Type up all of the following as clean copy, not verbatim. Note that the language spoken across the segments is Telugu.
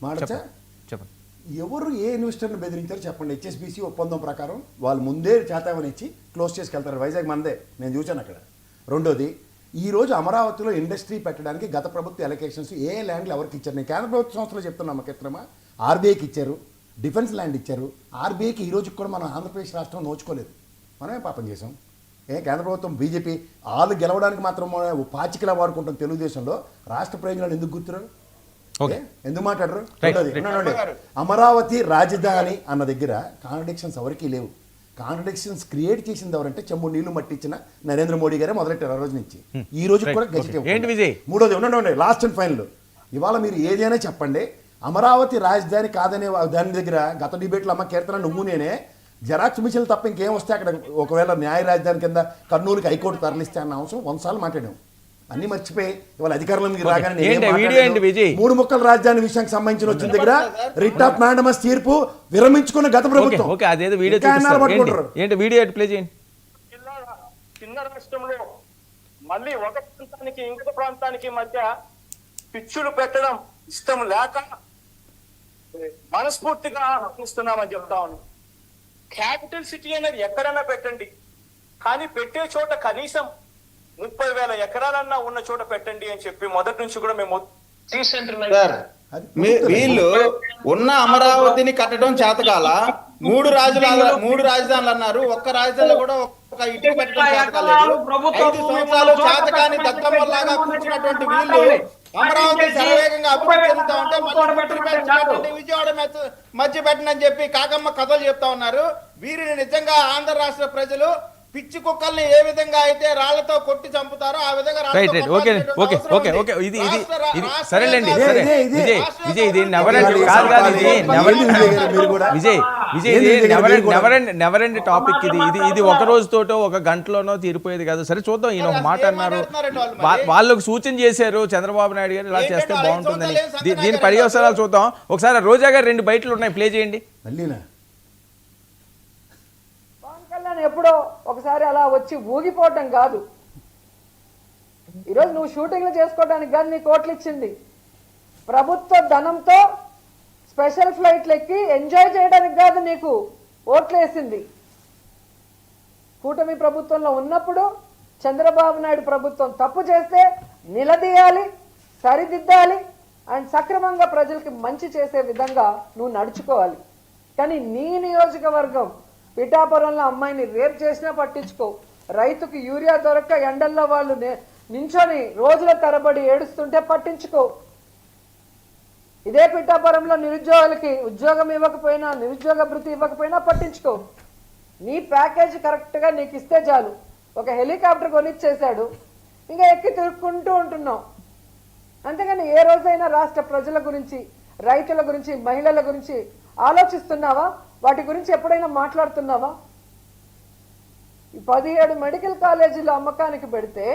మాడచ్చా చెప్పండి. ఎవరు ఏ ఇన్వెస్టర్ని బెదిరించారు చెప్పండి. హెచ్ఎస్బీసీ ఒప్పందం ప్రకారం వాళ్ళు ముందే చేతామని ఇచ్చి క్లోజ్ చేసుకెళ్తారు. వైజాగ్ మనదే, నేను చూశాను అక్కడ. రెండోది, ఈ రోజు అమరావతిలో ఇండస్ట్రీ పెట్టడానికి గత ప్రభుత్వ ఎలకేషన్స్ ఏ ల్యాండ్లు ఎవరికి ఇచ్చారు? నేను కేంద్ర ప్రభుత్వ సంస్థలో చెప్తున్నా మిత్రమా, ఆర్బీఐకి ఇచ్చారు, డిఫెన్స్ ల్యాండ్ ఇచ్చారు. ఆర్బీఐకి ఈ రోజుకి కూడా మనం ఆంధ్రప్రదేశ్ రాష్ట్రం నోచుకోలేదు. మనమే పాపం చేసాం. కేంద్ర ప్రభుత్వం బీజేపీ వాళ్ళు గెలవడానికి మాత్రం పాచికలా వాడుకుంటాం. తెలుగుదేశంలో రాష్ట్ర ప్రయోజనాలు ఎందుకు గుర్తురారు? ఎందుకు మాట్లాడరు? అమరావతి రాజధాని అన్న దగ్గర కాంట్రడిక్షన్స్ ఎవరికీ లేవు. కాంట్రడిక్షన్స్ క్రియేట్ చేసింది ఎవరంటే చెంబు నీళ్లు మట్టించిన నరేంద్ర మోడీ గారే మొదలెట్టారు ఆ రోజు నుంచి. ఈ రోజు కూడా గెజిట్. మూడోది ఉండండి, లాస్ట్ అండ్ ఫైనల్, ఇవాళ మీరు ఏదైనా చెప్పండి, అమరావతి రాజధాని కాదనే దాని దగ్గర గత డిబేట్లో అమ్మ కీర్తన నువ్వు నేనే జెరాక్స్ మిషన్లు తప్ప ఇంకేం వస్తే అక్కడ ఒకవేళ న్యాయ రాజధాని కింద కర్నూలుకి హైకోర్టు తరలిస్తే అన్న అవసరం 100 సార్లు మాట్లాడాం. అన్ని మర్చిపోయి ఇవాళ అధికారంలోకి రాగానే 3 ముక్కల రాజధాని విషయానికి సంబంధించిన వచ్చిన దగ్గర రిట్ ఆఫ్ మ్యాండమస్ తీర్పు విరమించుకున్న గత ప్రభుత్వం. చిన్న రాష్ట్రంలో మళ్ళీ ఒక ప్రాంతానికి ఇంకొక ప్రాంతానికి మధ్య పిచ్చులు పెట్టడం ఇష్టం లేక మనస్ఫూర్తిగా ఆహ్వానిస్తున్నామని చెప్తా ఉన్నాం. క్యాపిటల్ సిటీ అనేది ఎక్కడైనా పెట్టండి, కానీ పెట్టే చోట కనీసం 30,000 ఎకరాలన్నా ఉన్న చోట పెట్టండి అని చెప్పి మొదటి నుంచి కూడా మేము వీళ్ళు ఉన్న అమరావతిని కట్టడం చేతకాల, 3 రాజధానులు అన్నారు, ఒక్క రాజధానిలో కూడా ఒక ఇటుక పెట్టడం చేతకాలేదు. 5 సంవత్సరాలు చేతకాని దత్తమ్మలాగా కూర్చున్నటువంటి వీళ్ళు అమరావతి శరవేగంగా అభివృద్ధి చెందుతా ఉంటే మళ్ళీ విజయవాడ మధ్య పెట్టనని చెప్పి కాకమ్మ కథలు చెప్తా ఉన్నారు. వీరిని నిజంగా ఆంధ్ర రాష్ట్ర ప్రజలు పిచ్చి కుక్కల్ని ఏ విధంగా అయితే రాళ్లతో కొట్టి చంపుతారో ఆ విధంగా టాపిక్ ఇది ఒక రోజుతోటో ఒక గంటలోనో తీరిపోయేది కాదు. సరే చూద్దాం. ఈయన ఒక మాట అన్నారు, వాళ్ళకు సూచన చేశారు చంద్రబాబు నాయుడు గారు ఇలా చేస్తే బాగుంటుందని. దీని పర్యవసరాలు చూద్దాం. ఒకసారి రోజా గారు 2 బయటలు ఉన్నాయి, ప్లే చేయండి. ఎప్పుడో ఒకసారి అలా వచ్చి ఊగిపోవటం కాదు. ఈరోజు నువ్వు షూటింగ్లు చేసుకోవడానికి కానీ నీ కోట్లు ఇచ్చింది ప్రభుత్వ ధనంతో స్పెషల్ ఫ్లైట్లు ఎక్కి ఎంజాయ్ చేయడానికి కాదు, నీకు ఓట్లు వేసింది. కూటమి ప్రభుత్వంలో ఉన్నప్పుడు చంద్రబాబు నాయుడు ప్రభుత్వం తప్పు చేస్తే నిలదీయాలి, సరిదిద్దాలి అండ్ సక్రమంగా ప్రజలకి మంచి చేసే విధంగా నువ్వు నడుచుకోవాలి. కానీ నీ నియోజకవర్గం పిఠాపురంలో అమ్మాయిని రేప్ చేసినా పట్టించుకో, రైతుకి యూరియా దొరక్క ఎండల్లో వాళ్ళు నించొని రోజుల తరబడి ఏడుస్తుంటే పట్టించుకో, ఇదే పిఠాపురంలో నిరుద్యోగులకి ఉద్యోగం ఇవ్వకపోయినా నిరుద్యోగ భృతి ఇవ్వకపోయినా పట్టించుకో. నీ ప్యాకేజ్ కరెక్ట్గా నీకు ఇస్తే చాలు. ఒక హెలికాప్టర్ కొనిచ్చేశాడు, ఇంకా ఎక్కి తిరుక్కుంటూ ఉంటున్నావు. అంతేగాని ఏ రోజైనా రాష్ట్ర ప్రజల గురించి, రైతుల గురించి, మహిళల గురించి ఆలోచిస్తున్నావా? వాటి గురించి ఎప్పుడైనా మాట్లాడుతున్నావా? 17 మెడికల్ కాలేజీలు అమ్మకానికి పెడితే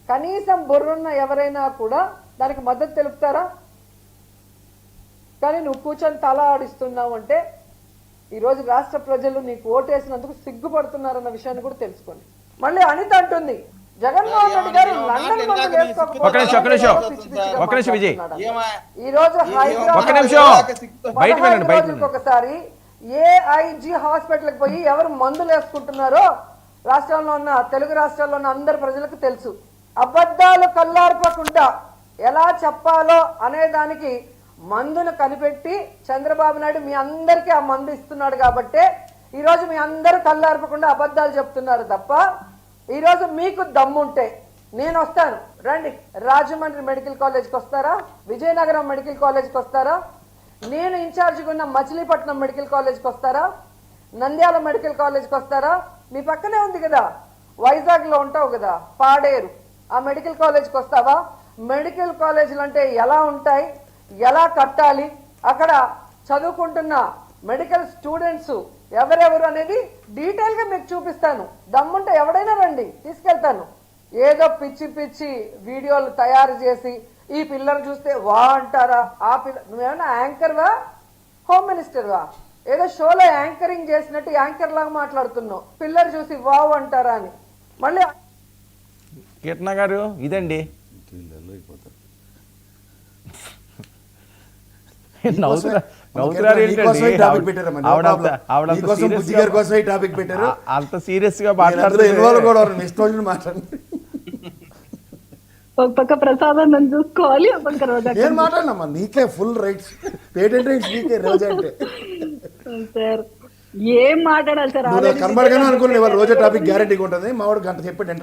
కనీసం బుర్రున్న ఎవరైనా కూడా దానికి మద్దతు తెలుపుతారా? కానీ నువ్వు కూర్చొని తల ఆడిస్తున్నావు అంటే ఈరోజు రాష్ట్ర ప్రజలు నీకు ఓటేసినందుకు సిగ్గుపడుతున్నారన్న విషయాన్ని కూడా తెలుసుకోండి. మళ్ళీ అనిత అంటుంది జగన్మోహన్ రెడ్డి గారు లండన్ ఈ రోజు హైదరాబాద్ ఒకసారి ఏఐజీ హాస్పిటల్కి పోయి ఎవరు మందులు వేసుకుంటున్నారో రాష్ట్రంలో ఉన్న తెలుగు రాష్ట్రాల్లో ఉన్న అందరు ప్రజలకు తెలుసు. అబద్ధాలు కల్లార్పకుండా ఎలా చెప్పాలో అనే దానికి మందును కనిపెట్టి చంద్రబాబు నాయుడు మీ అందరికీ ఆ మందు ఇస్తున్నాడు కాబట్టే ఈరోజు మీ అందరూ కల్లార్పకుండా అబద్ధాలు చెప్తున్నారు తప్ప, ఈరోజు మీకు దమ్ముంటే నేను వస్తాను, రండి. రాజమండ్రి మెడికల్ కాలేజ్కి వస్తారా? విజయనగరం మెడికల్ కాలేజ్కి వస్తారా? నేను ఇన్ఛార్జిగా ఉన్న మచిలీపట్నం మెడికల్ కాలేజ్కి వస్తారా? నంద్యాల మెడికల్ కాలేజ్కి వస్తారా? మీ పక్కనే ఉంది కదా, వైజాగ్లో ఉంటావు కదా, పాడేరు, ఆ మెడికల్ కాలేజ్కి వస్తావా? మెడికల్ కాలేజీలు అంటే ఎలా ఉంటాయి, ఎలా కట్టాలి, అక్కడ చదువుకుంటున్న మెడికల్ స్టూడెంట్స్ ఎవరెవరు అనేది డీటెయిల్గా మీకు చూపిస్తాను. దమ్ముంటే ఎవడైనా రండి, తీసుకెళ్తాను. ఏదో పిచ్చి పిచ్చి వీడియోలు తయారు చేసి ఈ పిల్లలు చూస్తే వా అంటారా? ఆ పిల్ల నువ్వేమన్నా యాంకర్వా, హోమ్ మినిస్టర్వా? ఏదో షోలో యాంకరింగ్ చేసినట్టు యాంకర్ లాగా మాట్లాడుతున్నావు. పిల్లలు చూసి వావ్ అంటారా అని. మళ్ళీ కీర్తన గారు ఇదండి నవ్వుతున్నారు నీకోసం ఈ టాపిక్ ఏంటండి పెట్టారమ్మా, no ఆవిడ problem. ఆవిడ నీకోసం బుజ్జి గారి కోసం ఈ టాపిక్ పెట్టారు. అంత సీరియస్ గా నేను అందులో మాట్లాడుతుంది ఇన్వాల్వ్ కూడా అవ్వను. మీ ఇష్టం వచ్చినట్టు మాట్లాడండి. ఒక పక్క ప్రసాదం నన్ను చూసుకోవాలి, ఒక పక్క రోజా నేను మాట్లాడినమ్మా, నీకే ఫుల్ రైట్స్, పేటెంట్ రైట్స్ నీకే రోజా అంటే. సార్ ఏం మాట్లాడాలి సార్? నువ్వు కనబడగానే అనుకున్నాను ఇవాళ రోజా టాపిక్ గ్యారెంటీగా ఉంటుంది, మావాడు గంట చెప్పాడు.